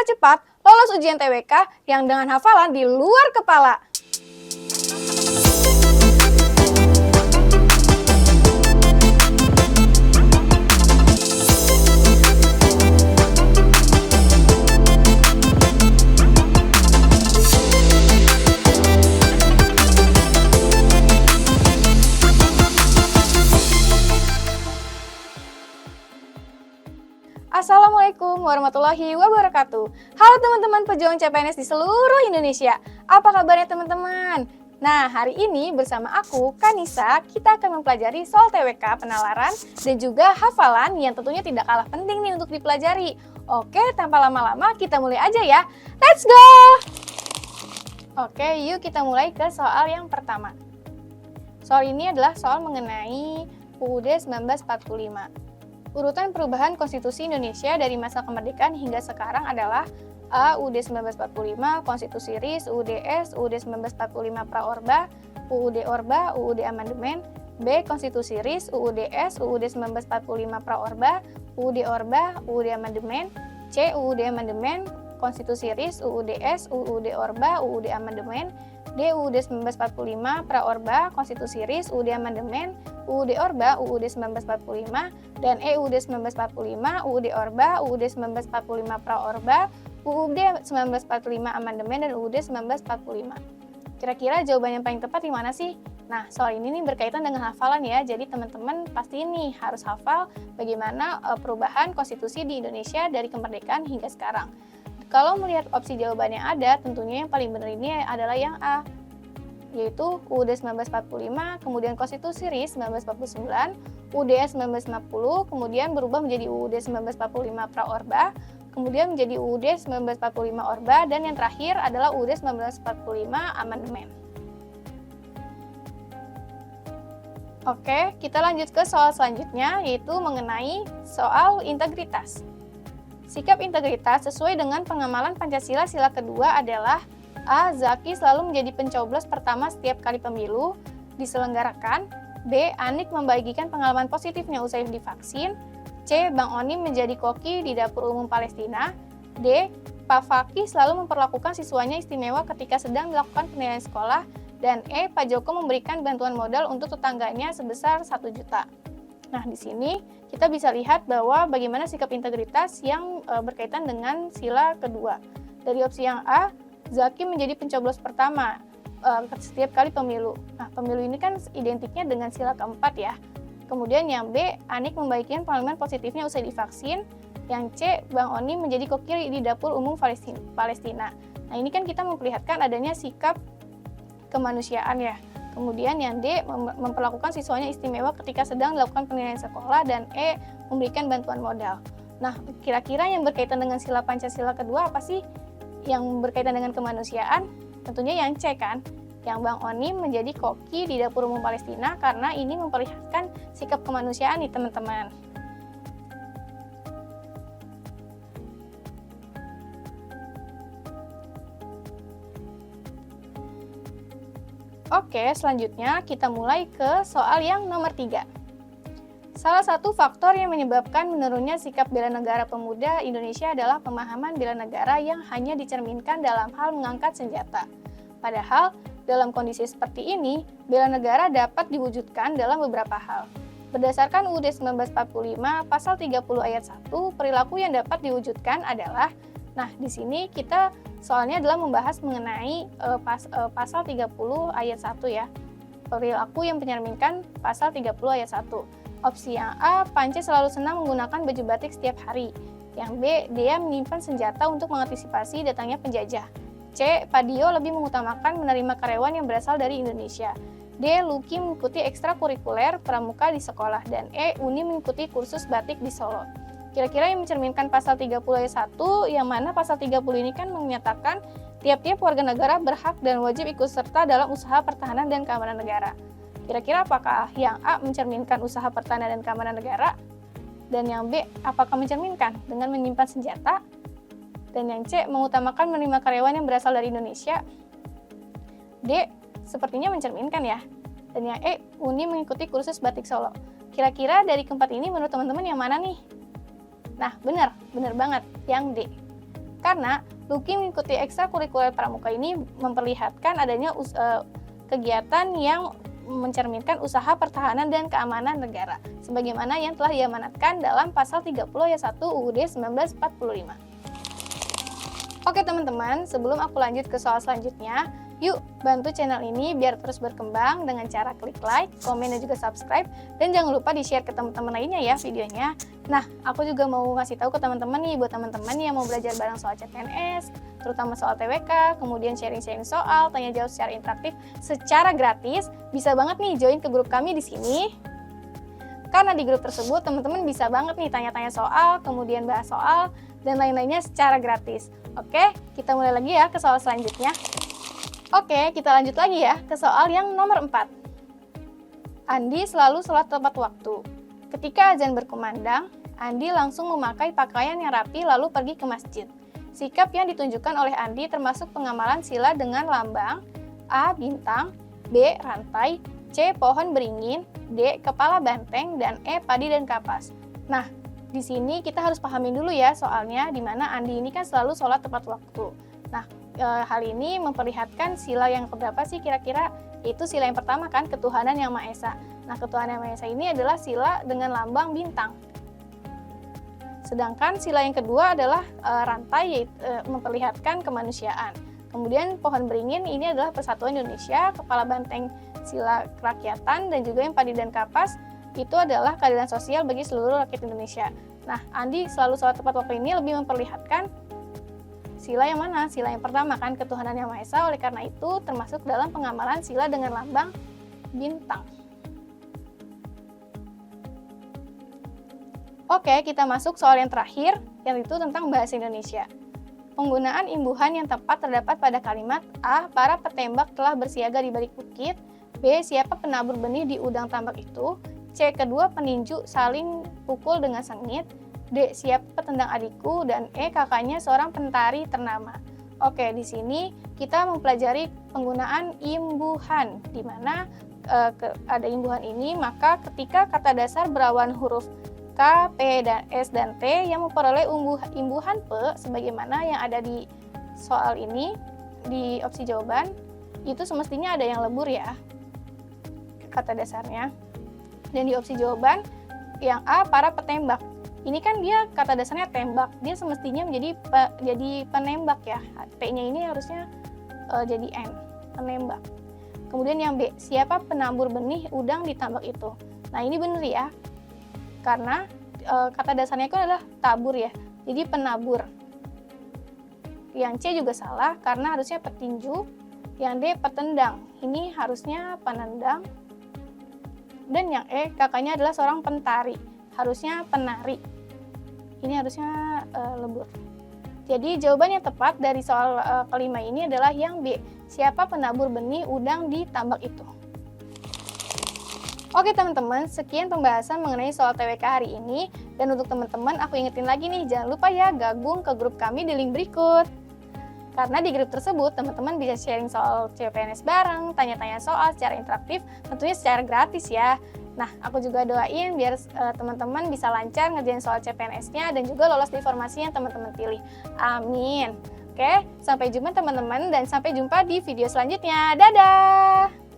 cepat lolos ujian TWK yang dengan hafalan di luar kepala. Assalamualaikum warahmatullahi wabarakatuh. Halo teman-teman pejuang CPNS di seluruh Indonesia. Apa kabarnya teman-teman? Nah, hari ini bersama aku, Kanisa, kita akan mempelajari soal TWK penalaran dan juga hafalan yang tentunya tidak kalah penting nih untuk dipelajari. Oke, tanpa lama-lama kita mulai aja ya. Let's go! Oke, yuk kita mulai ke soal yang pertama. Soal ini adalah soal mengenai UUD 1945. Urutan perubahan konstitusi Indonesia dari masa kemerdekaan hingga sekarang adalah A. UUD 1945, Konstitusi RIS, UUD S, UUD 1945 Praorba, UUD Orba, UUD Amandemen, B. Konstitusi RIS, UUD S, UUD 1945 Praorba, UUD Orba, UUD Amandemen, C. UUD Amandemen, Konstitusi RIS, UUD S, UUD Orba, UUD Amandemen, D. UUD 1945 Praorba, Konstitusi RIS, UUD Amandemen, UUD Orba, UUD 1945, dan E. UUD 1945, UUD Orba, UUD 1945 Praorba, UUD 1945 Amandemen, dan UUD 1945. Kira-kira jawaban yang paling tepat di mana sih? Nah, soal ini nih berkaitan dengan hafalan ya, jadi teman-teman pasti nih harus hafal bagaimana perubahan konstitusi di Indonesia dari kemerdekaan hingga sekarang. Kalau melihat opsi jawaban yang ada, tentunya yang paling benar ini adalah yang A, yaitu UUD 1945, kemudian Konstitusi RIS 1949, UUD 1950, kemudian berubah menjadi UUD 1945 Praorba, kemudian menjadi UUD 1945 Orba, dan yang terakhir adalah UUD 1945 Amandemen. Oke, kita lanjut ke soal selanjutnya, yaitu mengenai soal integritas. Sikap integritas sesuai dengan pengamalan Pancasila sila kedua adalah A. Zaki selalu menjadi pencoblos pertama setiap kali pemilu diselenggarakan. B. Anik membagikan pengalaman positifnya usai divaksin. C. Bang Oni menjadi koki di dapur umum Palestina. D. Pak Fakih selalu memperlakukan siswanya istimewa ketika sedang melakukan penilaian sekolah. Dan E. Pak Joko memberikan bantuan modal untuk tetangganya sebesar 1 juta. Nah, di sini kita bisa lihat bahwa bagaimana sikap integritas yang berkaitan dengan sila kedua. Dari opsi yang A, Zaki menjadi pencoblos pertama setiap kali pemilu. Nah, pemilu ini kan identiknya dengan sila keempat ya. Kemudian yang B, Anik membagikan pengalaman positifnya usai divaksin. Yang C, Bang Oni menjadi koki di dapur umum Palestina. Nah, ini kan kita memperlihatkan adanya sikap kemanusiaan ya. Kemudian yang D, memperlakukan siswanya istimewa ketika sedang melakukan penilaian sekolah, dan E, memberikan bantuan modal. Nah, kira-kira yang berkaitan dengan sila Pancasila kedua apa sih? Yang berkaitan dengan kemanusiaan? Tentunya yang C kan? Yang Bang Oni menjadi koki di dapur umum Palestina, karena ini memperlihatkan sikap kemanusiaan nih teman-teman. Oke, selanjutnya kita mulai ke soal yang nomor 3. Salah satu faktor yang menyebabkan menurunnya sikap bela negara pemuda Indonesia adalah pemahaman bela negara yang hanya dicerminkan dalam hal mengangkat senjata. Padahal, dalam kondisi seperti ini, bela negara dapat diwujudkan dalam beberapa hal. Berdasarkan UUD 1945, pasal 30 ayat 1, perilaku yang dapat diwujudkan adalah, nah di sini kita soalnya adalah membahas mengenai pasal 30 ayat 1 ya. Perilaku yang mencerminkan pasal 30 ayat 1. Opsi yang A, Panci selalu senang menggunakan baju batik setiap hari. Yang B, dia menyimpan senjata untuk mengantisipasi datangnya penjajah. C, Padio lebih mengutamakan menerima karyawan yang berasal dari Indonesia. D, Luki mengikuti ekstrakurikuler pramuka di sekolah. Dan E, Uni mengikuti kursus batik di Solo. Kira-kira yang mencerminkan pasal 30 ayat 1, yang mana pasal 30 ini kan menyatakan tiap-tiap warga negara berhak dan wajib ikut serta dalam usaha pertahanan dan keamanan negara. Kira-kira apakah yang A mencerminkan usaha pertahanan dan keamanan negara? Dan yang B, apakah mencerminkan dengan menyimpan senjata? Dan yang C, mengutamakan menerima karyawan yang berasal dari Indonesia? D, sepertinya mencerminkan ya. Dan yang E, Uni mengikuti kursus batik Solo. Kira-kira dari keempat ini menurut teman-teman yang mana nih? Nah, benar banget, yang D. Karena Lucky mengikuti ekstrakurikuler pramuka ini memperlihatkan adanya kegiatan yang mencerminkan usaha pertahanan dan keamanan negara, sebagaimana yang telah diamanatkan dalam pasal 30 ayat 1 UUD 1945. Oke teman-teman, sebelum aku lanjut ke soal selanjutnya, yuk bantu channel ini biar terus berkembang dengan cara klik like, komen, dan juga subscribe. Dan jangan lupa di-share ke teman-teman lainnya ya videonya. Nah, aku juga mau ngasih tahu ke teman-teman nih, buat teman-teman yang mau belajar bareng soal CPNS, terutama soal TWK, kemudian sharing-sharing soal, tanya jawab secara interaktif, secara gratis, bisa banget nih join ke grup kami di sini. Karena di grup tersebut teman-teman bisa banget nih tanya-tanya soal, kemudian bahas soal, dan lain-lainnya secara gratis. Oke, kita mulai lagi ya ke soal selanjutnya. Oke, kita lanjut lagi ya ke soal yang nomor 4. Andi selalu sholat tepat waktu. Ketika azan berkumandang, Andi langsung memakai pakaian yang rapi lalu pergi ke masjid. Sikap yang ditunjukkan oleh Andi termasuk pengamalan sila dengan lambang A. Bintang, B. Rantai, C. Pohon beringin, D. Kepala banteng, dan E. Padi dan kapas. Nah, di sini kita harus pahamin dulu ya soalnya, di mana Andi ini kan selalu sholat tepat waktu. Nah, hal ini memperlihatkan sila yang keberapa sih kira-kira? Itu sila yang pertama kan, ketuhanan yang Maha Esa. Nah, ketuhanan yang Maha Esa ini adalah sila dengan lambang bintang. Sedangkan sila yang kedua adalah rantai, yaitu memperlihatkan kemanusiaan. Kemudian pohon beringin ini adalah persatuan Indonesia, kepala banteng sila kerakyatan, dan juga yang padi dan kapas itu adalah keadilan sosial bagi seluruh rakyat Indonesia. Nah, Andi selalu sholat tepat waktu ini lebih memperlihatkan sila yang mana? Sila yang pertama kan, ketuhanan yang Maha Esa, oleh karena itu termasuk dalam pengamalan sila dengan lambang bintang. Oke, kita masuk soal yang terakhir, yaitu tentang bahasa Indonesia. Penggunaan imbuhan yang tepat terdapat pada kalimat A. Para petembak telah bersiaga di balik bukit. B. Siapa penabur benih di udang tambak itu? C. Kedua peninju saling pukul dengan sengit. D. Siapa petendang adikku? Dan E. Kakaknya seorang pentari ternama. Oke, di sini kita mempelajari penggunaan imbuhan, di mana ada imbuhan ini, maka ketika kata dasar berawan huruf K, P, dan S, dan T yang memperoleh imbuhan P, sebagaimana yang ada di soal ini, di opsi jawaban, itu semestinya ada yang lebur ya, kata dasarnya. Dan di opsi jawaban, yang A, para petembak. Ini kan dia kata dasarnya tembak, dia semestinya jadi penembak ya. P-nya ini harusnya jadi N, penembak. Kemudian yang B, siapa penabur benih udang di tambak itu? Nah, ini benar ya, karena kata dasarnya itu adalah tabur ya, jadi penabur. Yang C juga salah, karena harusnya petinju. Yang D, petendang, ini harusnya penendang. Dan yang E, kakaknya adalah seorang pentari, harusnya penari. Ini harusnya lebur. Jadi jawaban yang tepat dari soal kelima ini adalah yang B, siapa penabur benih udang di tambak itu. Oke teman-teman, sekian pembahasan mengenai soal TWK hari ini. Dan untuk teman-teman, aku ingetin lagi nih, jangan lupa ya gabung ke grup kami di link berikut. Karena di grup tersebut, teman-teman bisa sharing soal CPNS bareng, tanya-tanya soal secara interaktif, tentunya secara gratis ya. Nah, aku juga doain biar teman-teman bisa lancar ngerjain soal CPNS-nya dan juga lolos di formasi yang teman-teman pilih. Amin. Oke, sampai jumpa teman-teman dan sampai jumpa di video selanjutnya. Dadah!